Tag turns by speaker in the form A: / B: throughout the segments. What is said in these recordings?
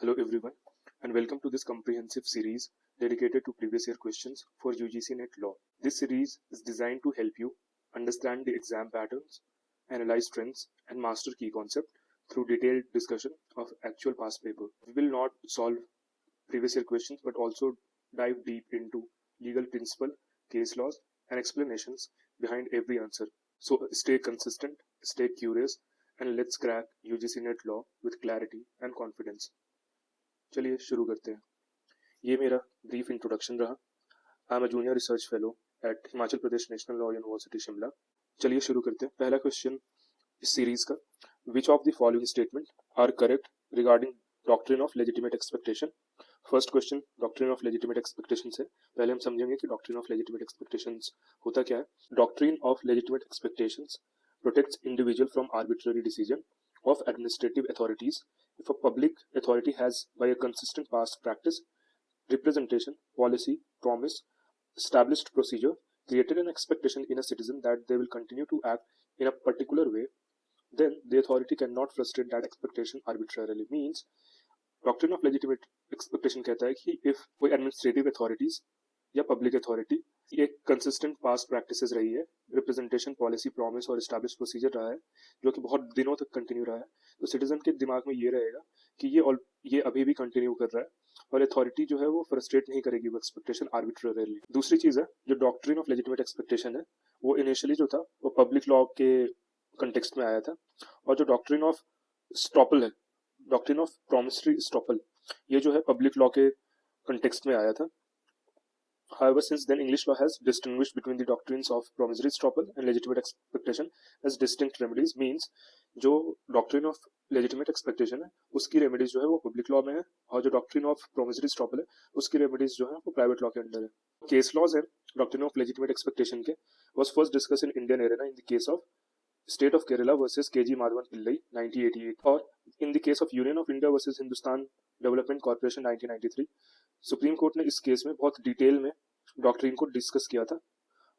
A: Hello everyone and welcome to this comprehensive series dedicated to previous year questions for UGC NET Law. This series is designed to help you understand the exam patterns, analyze trends and master key concepts through detailed discussion of actual past paper. We will not solve previous year questions but also dive deep into legal principle, case laws and explanations behind every answer. So stay consistent, stay curious and let's crack UGC NET Law with clarity and confidence. चलिए शुरू करते हैं। ये मेरा brief introduction रहा। I am a junior research fellow at Himachal Pradesh national law university Shimla. चलिए शुरू करते हैं। पहला क्वेश्चन इस सीरीज का, which of the following statement are correct regarding doctrine of legitimate expectation. First question doctrine of legitimate expectation से पहले हम समझेंगे कि डॉक्ट्रिन ऑफ लेजिटिमेट एक्सपेक्टेशंस होता क्या है। Doctrine of legitimate expectations protects individual from arbitrary decision of administrative authorities if a public authority has, by a consistent past practice, representation, policy, promise, established procedure, created an expectation in a citizen that they will continue to act in a particular way, then the authority cannot frustrate that expectation arbitrarily. Means, doctrine of legitimate expectation कहता है कि if कोई administrative authorities या public authority एक consistent past practices रही है, representation, policy, promise और establish procedure रहा है जो कि बहुत दिनों तक कंटिन्यू रहा है, तो सिटीजन के दिमाग में ये रहेगा कि ये अभी भी कंटिन्यू कर रहा है और अथॉरिटी जो है वो फ्रस्ट्रेट नहीं करेगी वो एक्सपेक्टेशन आर्बिट्ररीली। दूसरी चीज है जो डॉक्ट्रिन ऑफ लेजिटिमेट एक्सपेक्टेशन है वो इनिशियली जो था वो पब्लिक लॉ के कंटेक्स्ट में आया था, और जो डॉक्ट्रिन ऑफ स्टॉपल है, डॉक्ट्रिन ऑफ प्रॉमिसरी स्टॉपल, ये जो है पब्लिक लॉ के कंटेक्स्ट में आया था। However, since then English law has distinguished between the doctrines of promissory estoppel and legitimate expectation as distinct remedies. Means जो doctrine of legitimate expectation है उसकी रेमेडीज जो है वो पब्लिक लॉ में है, और जो डॉक्ट्रिन ऑफ promissory estoppel है उसकी रेमेडीज जो है वो प्राइवेट लॉ के अंडर है। केस लॉज है डॉक्ट्रिन ऑफ लेजिटिमेट एक्सपेक्टेशन के was first discussed in Indian arena in the case of State of Kerala versus KG Madhavan Pillai 1988 और in the case of Union of India versus Hindustan Development Corporation 1993। Supreme court ने इस case में बहुत detail में doctrine को discuss किया था,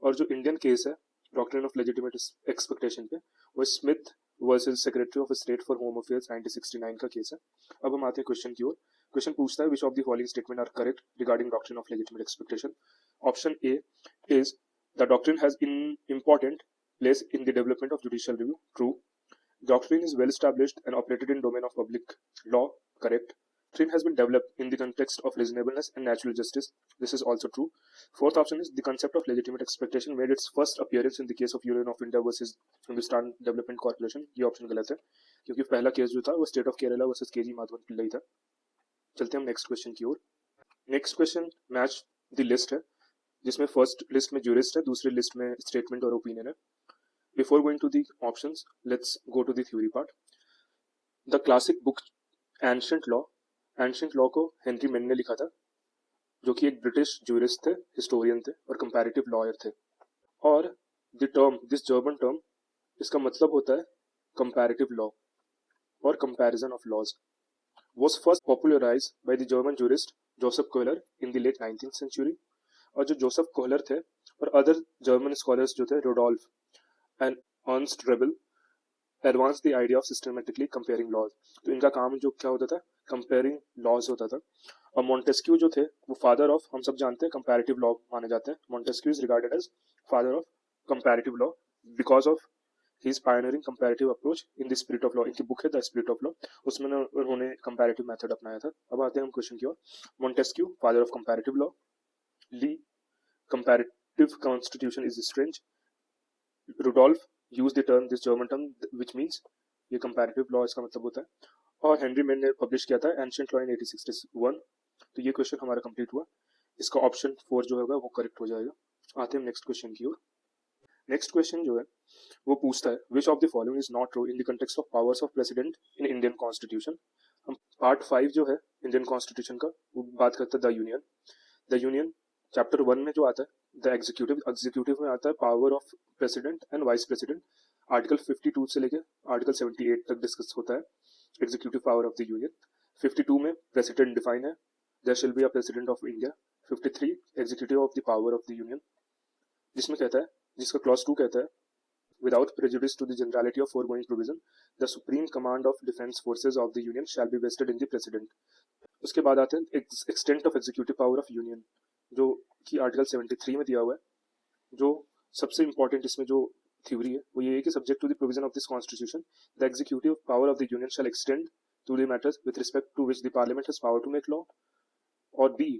A: और जो इंडियन केस है डॉक्ट्रिन ऑफ लेजिटिमेट एक्सपेक्टेशन पे वो Smith versus secretary of state for home affairs 1969 का केस है। अब हम आते हैं क्वेश्चन की ओर। क्वेश्चन पूछता है which of the following statement are correct regarding doctrine of legitimate expectation. Option A is the doctrine has in important place in the development of judicial review. True. Doctrine is well established and operated in domain of public law. Correct. Doctrine has been developed in the context of reasonableness and natural justice. This is also true. Fourth option is the concept of legitimate expectation made its first appearance in the case of Union of India versus Hindustan Development Corporation. ये option गलत है क्योंकि पहला case जो था वो state of Kerala versus K G Madhavan Pillai था। चलते हैं हम नेक्स्ट क्वेश्चन की ओर। Next question match the list है, जिसमें फर्स्ट लिस्ट में जूरिस्ट है, दूसरी लिस्ट में स्टेटमेंट और ओपिनियन है। Before going to the options, let's go to the theory part. The classic book Ancient Law को हेनरी मेन ने लिखा था, जो कि एक ब्रिटिश जूरिस्ट थे, हिस्टोरियन थे और कंपैरेटिव लॉयर थे। और दिस जर्मन टर्म, इसका मतलब होता है कंपैरेटिव लॉ और comparison of laws. was first popularized by the German jurist Joseph Kohler in the late 19th century। और जो जोसेफ कोहलर थे और अदर जर्मन स्कॉलर्स जो थे, Rudolf and Ernst Rabel, advance the idea of systematically comparing laws. तो इनका काम जो क्या होता था, कंपेयरिंग लॉज होता था। और मॉन्टेस्क्यू जो थे वो फादर ऑफ, हम सब जानते हैं, कंपैरेटिव लॉ माने जाते हैं। Montesquieu is regarded as father of comparative law because of he is pioneering comparative approach in the spirit of law. इनकी बुक है द स्पिरिट ऑफ लॉ, उसमें उन्होंने कंपैरेटिव मेथड अपनाया था। अब आते हैं हम क्वेश्चन की ओर। Montesquieu father of comparative law, ली comparative constitution is strange, Rudolph used the term, this German term, which means ये comparative law इसका मतलब होता है। और हेनरी मेन ने पब्लिश किया था एंशिएंट लॉ इन 1861। तो ये क्वेश्चन हमारा कंप्लीट हुआ, इसका ऑप्शन 4 जो होगा वो करेक्ट हो जाएगा। आते हैं नेक्स्ट क्वेश्चन की ओर। नेक्स्ट क्वेश्चन जो है वो पूछता है which of the following is not true in the context of powers of president in Indian constitution. हम पार्ट 5 जो है इंडियन कॉन्स्टिट्यूशन का वो बात करते हैं द यूनियन चैप्टर 1 में जो आता है द एग्जीक्यूटिव में आता है power of president and vice president. Article 52 से लेके आर्टिकल 78 तक डिस्कस होता है executive power of the union. 52 में प्रेसिडेंट डिफाइन है, there shall be a president of India. 53 executive of the power of the union, जिसमें कहता है, जिसका क्लॉज 2 कहता है without prejudice to the generality of foregoing provision, the supreme command of defense forces of the union shall be vested in the president। उसके बाद आते हैं extent of executive power of union, जो कि आर्टिकल 73 में दिया हुआ है। जो सबसे इंपॉर्टेंट इसमें जो थ्योरी है वो ये है कि subject to the provision of this constitution the executive power of the union shall extend to the matters with respect to which the parliament has power to make law, और be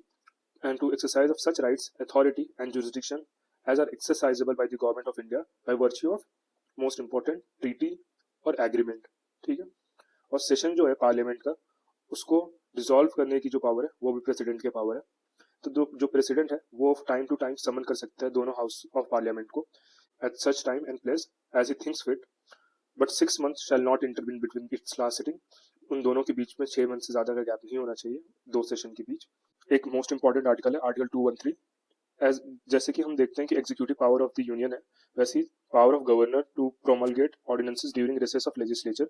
A: and to exercise of such rights, authority and jurisdiction as are exercisable by the government of India by virtue of most important treaty और agreement। ठीक है, और session जो है parliament का उसको dissolve करने की जो पावर है वो भी प्रेसिडेंट के पावर है। तो जो प्रेसिडेंट है वो टाइम टू टाइम समन कर सकता है दोनों हाउस ऑफ पार्लियामेंट को at such time and place as he thinks fit, but 6 months shall not intervene between its last sitting. उन दोनों के बीच में 6 months से ज्यादा का गैप नहीं होना चाहिए दो सेशन के बीच। एक मोस्ट इंपॉर्टेंट आर्टिकल है आर्टिकल 213। एज जैसे कि हम देखते हैं कि executive power of the union है, वैसे ही power of governor to promulgate ordinances during recess of legislature,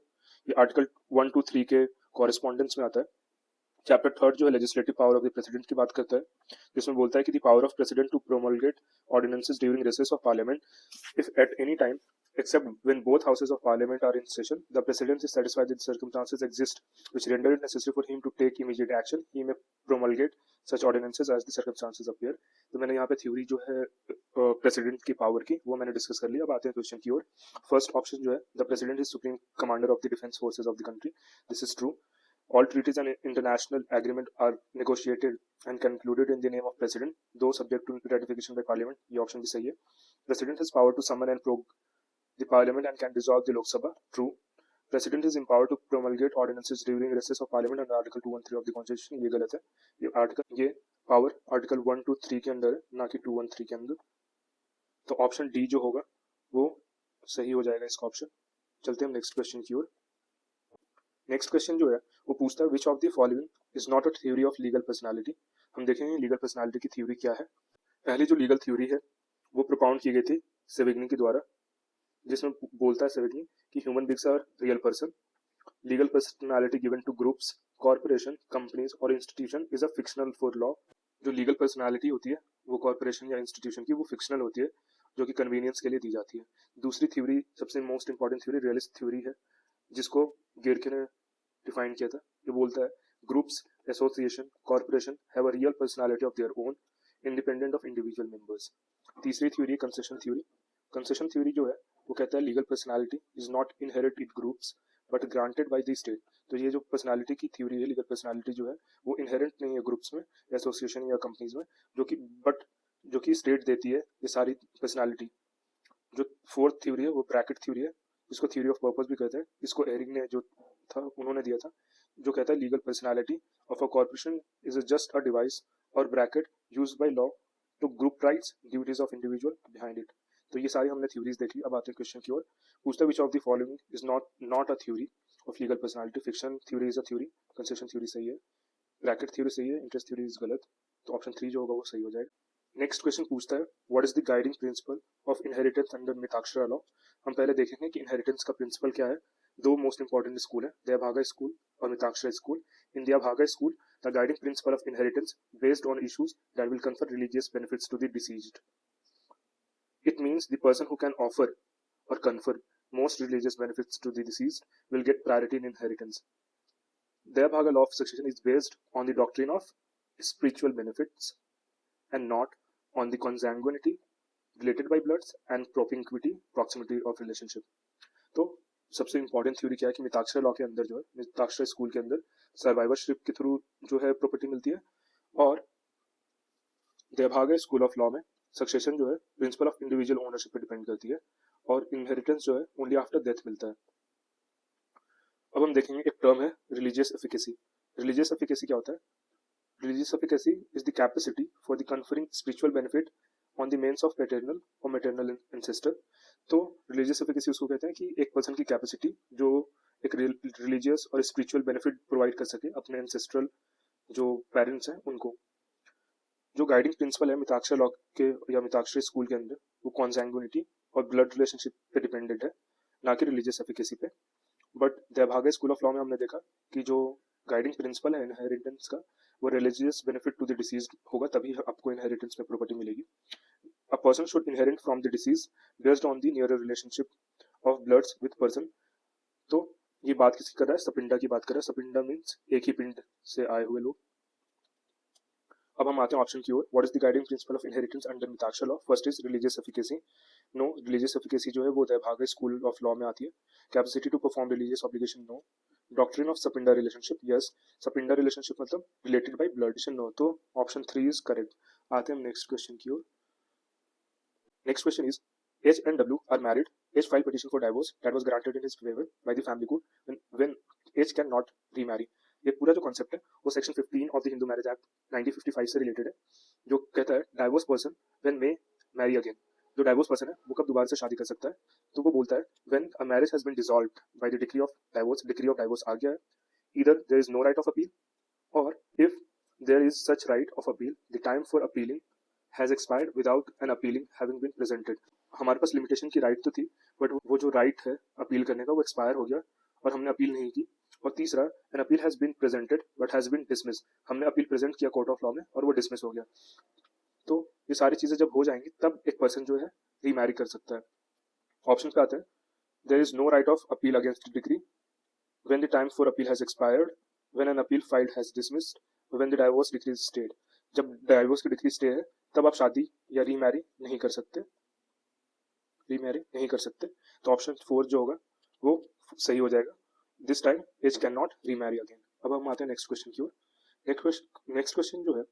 A: ये आर्टिकल 1 to 3 के कॉरेस्पॉन्डेंस में आता है। चैप्टर 3 जो है legislative power of the president की बात करता है, जिसमें बोलता है कि the power of president to promulgate ordinances during recess of parliament if at any time except when both houses of parliament are in session, the president is satisfied that circumstances exist which render it necessary for him to take immediate action, he may promulgate such ordinances as the circumstances appear। तो मैंने यहाँ पे theory जो है president की power की वो मैंने डिस्कस कर लिया। अब आते हैं क्वेश्चन की ओर। फर्स्ट ऑप्शन जो है the president is supreme commander of the defence forces of the country, this is true. All treaties and international agreement are negotiated and concluded in the name of president, though subject to ratification by parliament। ये option भी सही है। President has power to summon and prorogue the parliament and can dissolve the Lok Sabha, true। President is empowered to promulgate ordinances during recess of parliament under article 213 of the constitution, ये गलत है। ये power article 1 to 3 के अंदर है, ना कि 213 के अंदर। तो ऑप्शन डी जो होगा वो सही हो जाएगा इसका ऑप्शन। चलते हैं नेक्स्ट क्वेश्चन की ओर। नेक्स्ट क्वेश्चन जो है वो पूछता है which of the following is not a theory of legal personality. हम देखेंगे लीगल पर्सनालिटी की थ्योरी क्या है। पहली जो लीगल थ्योरी है वो प्रोपाउंड की गई थी सेविग्नी के द्वारा, जिसमें बोलता है सेविग्नी कि human beings are real person, legal personality given to groups, corporation, companies और institution is a fictional for law. जो लीगल पर्सनालिटी होती है वो कॉर्पोरेशन या इंस्टीट्यूशन की वो फिक्शनल होती है, जो कि कन्वीनियंस के लिए दी जाती है। दूसरी थ्योरी सबसे most important theory realist theory है, जिसको गेरके ने डिफाइन किया था। ये बोलता है groups, association, corporation have a real personality of their own independent of individual members. तीसरी theory concession theory. Concession theory जो है वो कहता है legal personality is not inherit in groups but granted by the state. तो ये जो personality की थ्योरी है, लीगल पर्सनालिटी जो है वो इनहेरेंट नहीं है ग्रुप्स में, एसोसिएशन या कंपनीज में, जो कि स्टेट देती है ये सारी पर्सनालिटी। जो फोर्थ थ्योरी है वो ब्रैकेट थ्योरी है, इसको थ्योरी ऑफ पर्पस भी कहते हैं। इसको एरिंग ने जो था उन्होंने दिया था, जो कहता है legal personality of a corporation is just a device और bracket used by law to group rights duties of individual behind it. तो ये सारी हमने थ्योरीज देख ली। अब आते हैं क्वेश्चन की ओर। पूछता है which of the following is not a theory of legal personality. Fiction theory is a theory, concession theory सही है, ब्रैकेट थ्योरी सही है, इंटरेस्ट थ्योरी इज गलत। तो ऑप्शन 3 जो होगा वो सही हो जाएगा। नेक्स्ट क्वेश्चन पूछता है what is the guiding principle of inheritance under Mitakshara law. हम पहले देखेंगे कि इनहेरिटेंस का प्रिंसिपल क्या है। दो मोस्ट इंपॉर्टेंट स्कूल है, दयाभागा स्कूल और Mitakshara school. In Dayabhaga school the guiding principle of inheritance based on issues that will confer religious benefits to the deceased. It means the person who can offer or confer most religious benefits to the deceased will get priority in inheritance. Dayabhaga law of succession is based on the doctrine of spiritual benefits and not on the consanguinity related by bloods and proximity of relationship। तो सबसे important theory क्या है कि Mitakshara law के अंदर जो है, Mitakshara school के अंदर सर्वाइवरशिप के थ्रू जो है प्रॉपर्टी मिलती है, और दयाभागा स्कूल ऑफ लॉ में सक्सेशन जो है प्रिंसिपल ऑफ इंडिविजुअल ओनरशिप पे डिपेंड करती है, और इनहेरिटेंस जो है ओनली आफ्टर डेथ मिलता है। अब हम देखेंगे एक टर्म है रिलीजियस एफिकेसी। रिलीजियस एफिकेसी क्या होता है? Religious efficacy is the capacity for the conferring spiritual benefit on the manes of paternal और मैटरनल एंसेस्टर। तो रिलीजियस एफिकेसी उसको कहते हैं कि एक पर्सन की कैपेसिटी जो एक रिलीजियस और स्पिरिचुअल बेनिफिट प्रोवाइड कर सके अपने एंसेस्ट्रल जो पेरेंट्स हैं उनको। जो गाइडिंग प्रिंसिपल है मिताक्षरा लॉ के या मिताक्षरा स्कूल के अंदर वो कॉन्सैंग्युइनिटी और ब्लड रिलेशनशिप पे डिपेंडेंट है, ना कि रिलीजियस एफिकेसी पे। But Dayabhaga school of law में हमने देखा कि जो गाइडिंग प्रिंसिपल है इनहेरिटेंस का वो religious benefit to the deceased होगा, तभी आपको इनहेरिटेंस में प्रॉपर्टी मिलेगी। A person should inherit from the deceased based on the nearer relationship of bloods with person. तो ये बात किसकी कर रहा है? सपिंडा की बात कर रहा है। सपिंडा मीन्स एक ही पिंड से आए हुए लोग। अब हम आते हैं ऑप्शन की ओर। What is the guiding principle of inheritance under Mitakshara law? First is religious efficacy. No, religious efficacy जो है वो भाग स्कूल ऑफ लॉ में आती है। Capacity to perform religious obligation, no. Doctrine of sapinda relationship, yes. Sapinda relationship मतलब रिलेटेड बाय ब्लड, नो। तो option 3 is correct. आते हैं हम नेक्स्ट क्वेश्चन की ओर। Next question is H and W are married. H filed petition for divorce that was granted in his favor by the family court when H cannot remarry. ये पूरा जो concept है वो section 15 of the Hindu marriage act 1955 से related है, जो कहता है divorce person when may marry again. जो डाइवोर्स पर्सन है वो कब दोबारा से शादी कर सकता है? तो वो बोलता है when a marriage has been dissolved by the decree of divorce. Decree of divorce आ गया है, either there is no right of appeal और if there is such right of appeal the time for appealing has expired without an appealing having been presented. हमारे पास limitation की right तो थी, but वो जो राइट है अपील करने का वो एक्सपायर हो गया और हमने अपील नहीं की। और तीसरा, an appeal has been presented but has been dismiss. हमने अपील प्रेजेंट किया कोर्ट ऑफ लॉ में और वो डिसमिस हो गया। तो ये सारी चीजें जब हो जाएंगी तब एक पर्सन जो है रीमैरी कर सकता है। ऑप्शन पे आते हैं। There is no right of appeal against decree, when the time for appeal has expired, when an appeal filed has dismissed, when the divorce decree is stayed. जब डाइवोर्स की डिक्री स्टे है तब आप शादी या रीमैरी नहीं कर सकते, रीमैरी नहीं कर सकते। तो ऑप्शन 4 जो होगा वो सही हो जाएगा। This time as can not remarry again. अब हम आते हैं नेक्स्ट क्वेश्चन की ओर। नेक्स्ट क्वेश्चन जो है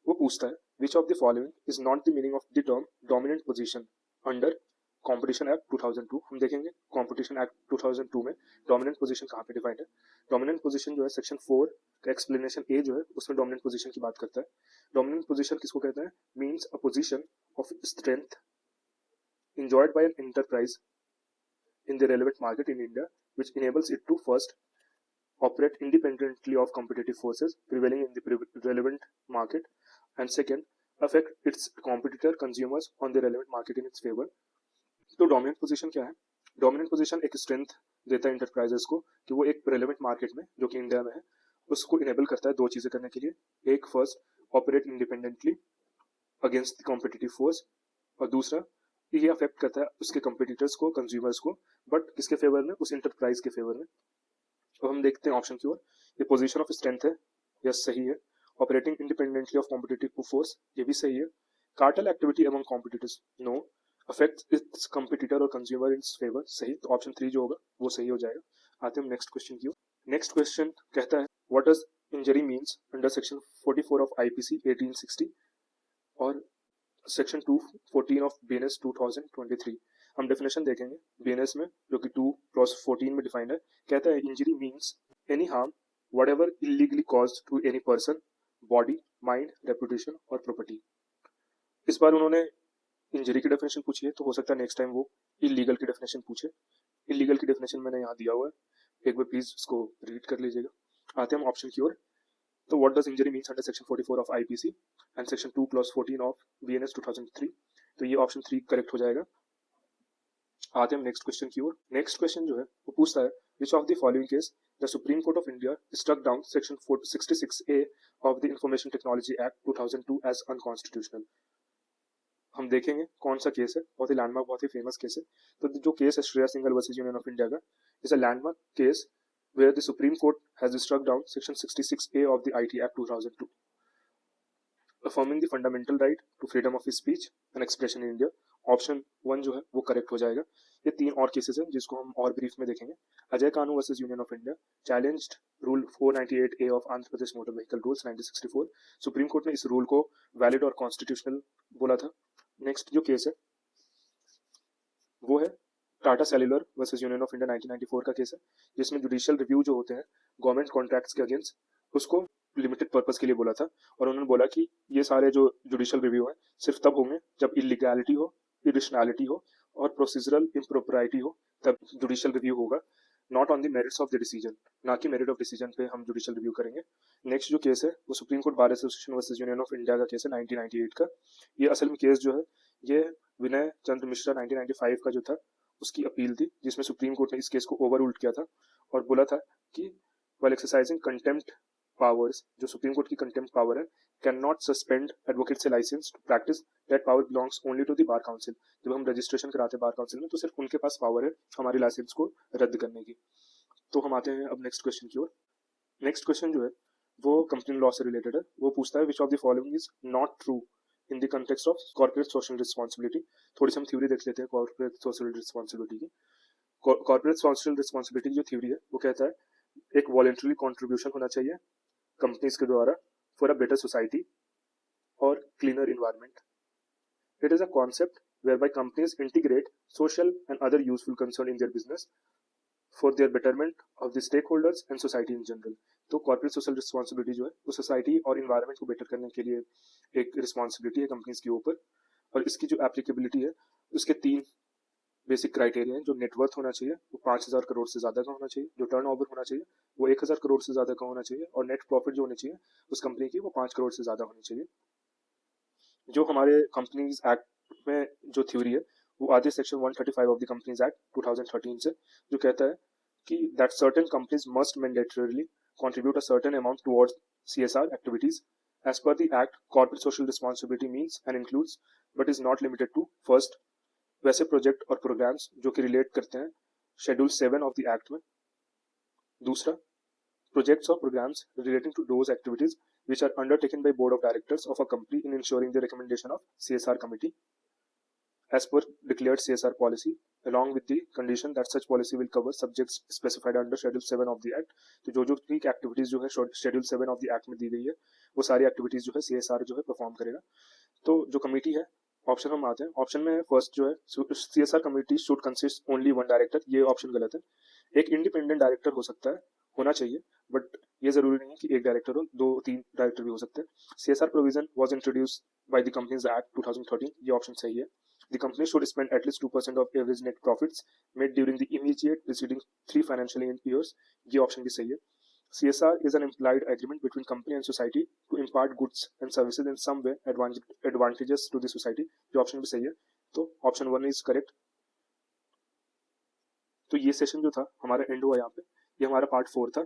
A: वो पूछता है which of the following is not the meaning of the term dominant position under competition act 2002। हम देखेंगे कॉम्पिटिशन एक्ट 2002 में डोमिनेंट पोजीशन कहाँ पे डिफाइंड है। डोमिनेंट पोजीशन जो है सेक्शन 4 का एक्सप्लेनेशन ए जो है उसमें डोमिनेंट पोजीशन की बात करता है। डोमिनेंट पोजीशन किसको कहते हैं? Means a position of strength enjoyed by an enterprise in the relevant market in India, which enables it to first operate independently of competitive forces prevailing in the relevant market, and second, affect its competitor consumers on the relevant market in its favor. तो dominant position क्या है? Dominant position एक strength देता है enterprises को कि वो एक रेलेवेंट मार्केट में जो कि इंडिया में है उसको इनेबल करता है दो चीजें करने के लिए। एक, first operate independently against the competitive force, और दूसरा ये अफेक्ट करता है उसके कंपटीटर्स को, कंज्यूमर्स को, बट किसके फेवर में? उस इंटरप्राइज के फेवर में। तो हम देखते हैं ऑप्शन की ओर। ये पोजीशन ऑफ स्ट्रेंथ है, यस सही है। Operating independently of competitive force, ये भी सही है। Cartel activity among competitors, no. Affect its competitor और कंज्यूमर इन फेवर, सही। तो ऑप्शन 3 जो होगा वो सही हो जाएगा। आते हैं हम नेक्स्ट क्वेश्चन की ओर। नेक्स्ट क्वेश्चन कहता है what does injury means under section 44 of IPC 1860 और सेक्शन 214 ऑफ बीएनएस 2023। हम डेफिनेशन देखेंगे बीएनएस में जो कि 2+14 में डिफाइंड है। कहता है injury means any harm whatever illegally caused to any person, body, mind, reputation और प्रॉपर्टी। इस बार उन्होंने इंजरी की डेफिनेशन पूछी है, तो हो सकता है नेक्स्ट टाइम वो इलीगल की डेफिनेशन पूछे। इलीगल की डेफिनेशन मैंने यहाँ दिया हुआ है, एक बार प्लीज उसको रीड कर लीजिएगा। आते हैं हम ऑप्शन की ओर। तो what does injury means under section 44 of IPC and section 2+14 of BNS 2003। तो ये ऑप्शन 3 करेक्ट हो जाएगा। आते हैं हम नेक्स्ट क्वेश्चन की ओर। नेक्स्ट क्वेश्चन जो है वो पूछता है which of the following case the supreme court of India struck down section 66A of the information technology act 2002 as unconstitutional. हम देखेंगे कौन सा केस है, बहुत ही लैंडमार्क, बहुत ही फेमस केस है। तो जो केस है Shreya Singhal versus union of India का, is a landmark case where the Supreme Court has struck down Section 66A of the IT Act 2002, affirming the fundamental right to freedom of speech and expression in India. Option 1 जो है वो correct हो जाएगा। ये 3 और cases हैं जिसको हम और ब्रीफ में देखेंगे। Ajay Kanu versus union of India challenged rule 498A of Andhra Pradesh motor vehicle rules 1964। Supreme court ने इस रूल को वैलिड और कॉन्स्टिट्यूशनल बोला था। नेक्स्ट जो केस है वो है Tata cellular versus union of India 1994 का केस है, जिसमें जुडिशियल रिव्यू जो होते हैं गवर्नमेंट कॉन्ट्रैक्ट्स के अगेंस्ट, उसको लिमिटेड पर्पस के लिए बोला था। और उन्होंने बोला कि ये सारे जो जुडिशियल रिव्यू है सिर्फ तब होंगे जब इलीगैलिटी हो, इरेशनैलिटी हो और प्रोसीजरल इम्प्रोपराइटी हो, तब जुडिशियल रिव्यू होगा, not on the merits of the decision. ना कि मेरिट ऑफ डिसीजन पे हम जुडिशियल रिव्यू करेंगे। नेक्स्ट जो केस है वो supreme court bar association versus union of India का केस है 1998 का। ये असल में केस जो है ये विनय चंद्र मिश्रा 1995 का जो था उसकी अपील थी, जिसमें सुप्रीम कोर्ट ने इस केस को ओवर रूल्ड किया था और बोला था कि व्हाइल एक्सरसाइजिंग कंटेम्प्ट पावर्स, जो सुप्रीम कोर्ट की कंटेम्प्ट पावर है, कैन नॉट सस्पेंड एडवोकेट से licence to practice, that power belongs only to the bar council. जब हम रजिस्ट्रेशन कराते हैं बार काउंसिल में तो सिर्फ उनके पास पावर है हमारी लाइसेंस को रद्द करने की। तो हम आते हैं अब नेक्स्ट क्वेश्चन की ओर। नेक्स्ट क्वेश्चन जो है वो कंपनी लॉ से रिलेटेड है। वो पूछता है which of the following is not true in the context of corporate social responsibility. थोड़ी सी हम थ्योरी देख लेते हैं कॉर्पोरेट सोशल रिस्पॉन्सिबिलिटी की। कॉर्पोरेट सोशल रिस्पॉन्सिबिलिटी की जो थ्योरी है वो कहता है एक वॉलंटरी कॉन्ट्रीब्यूशन होना चाहिए कंपनीज के द्वारा फॉर अ बेटर सोसाइटी और cleaner environment. It is a concept whereby companies integrate social and other useful concern in their business for their betterment of the stakeholders and society in general। तो corporate social responsibility जो है वो society और environment को better करने के लिए एक रिस्पॉन्सिबिलिटी है कंपनीज के ऊपर। और इसकी जो एप्लीकेबिलिटी है उसके 3 बेसिक क्राइटेरिया हैं। जो नेटवर्थ होना चाहिए वो 5,000 करोड़ से ज़्यादा का होना चाहिए, जो टर्नओवर होना चाहिए वो 1,000 करोड़ से ज़्यादा का होना चाहिए, और नेट प्रॉफिट जो होनी चाहिए उस कंपनी की वो 5 करोड़ से ज़्यादा होनी चाहिए। जो हमारे कंपनीज एक्ट में जो थ्योरी है वो आते section 135 of the companies act 2013 से, जो कहता है कि that certain companies must mandatorily contribute a certain amount towards CSR activities. As per the Act, corporate social responsibility means and includes, but is not limited to, first, वैसे project और programmes जो कि relate करते हैं schedule 7 of the act में। दूसरा, projects or programs relating to those activities which are undertaken by board of directors of a company in ensuring the recommendation of CSR committee as per declared CSR policy, along with the condition that such policy will cover subjects specified under Schedule 7 of the Act। तो जो भी activities जो है Schedule 7 of the act में दी गई है वो सारी एक्टिविटीज जो है CSR जो है परफॉर्म करेगा। तो जो कमेटी है, ऑप्शन हम आते हैं। ऑप्शन में फर्स्ट जो है CSR committee should consist only one director, ये ऑप्शन गलत है। एक इंडिपेंडेंट डायरेक्टर हो सकता है, होना चाहिए, बट ये जरूरी नहीं है कि एक डायरेक्टर हो, 2-3 डायरेक्टर भी हो सकते हैं। CSR provision was introduced by the companies act 2013, ये ऑप्शन सही है। The company should spend at least 2% of average net profits made during the immediate preceding 3 financial years, ये ऑप्शन भी सही है। CSR is an implied agreement between company and society to impart goods and services in some way advantageous to the society, ये option भी सही है। तो option 1 is correct. तो ये सेशन जो था हमारा एंड हुआ यहाँ पे। ये हमारा पार्ट 4 था।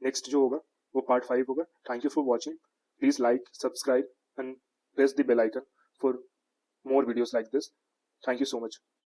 A: नेक्स्ट जो होगा वो पार्ट 5 होगा। Thank you for watching. Please like, subscribe and press the bell icon for more videos like this. Thank you so much.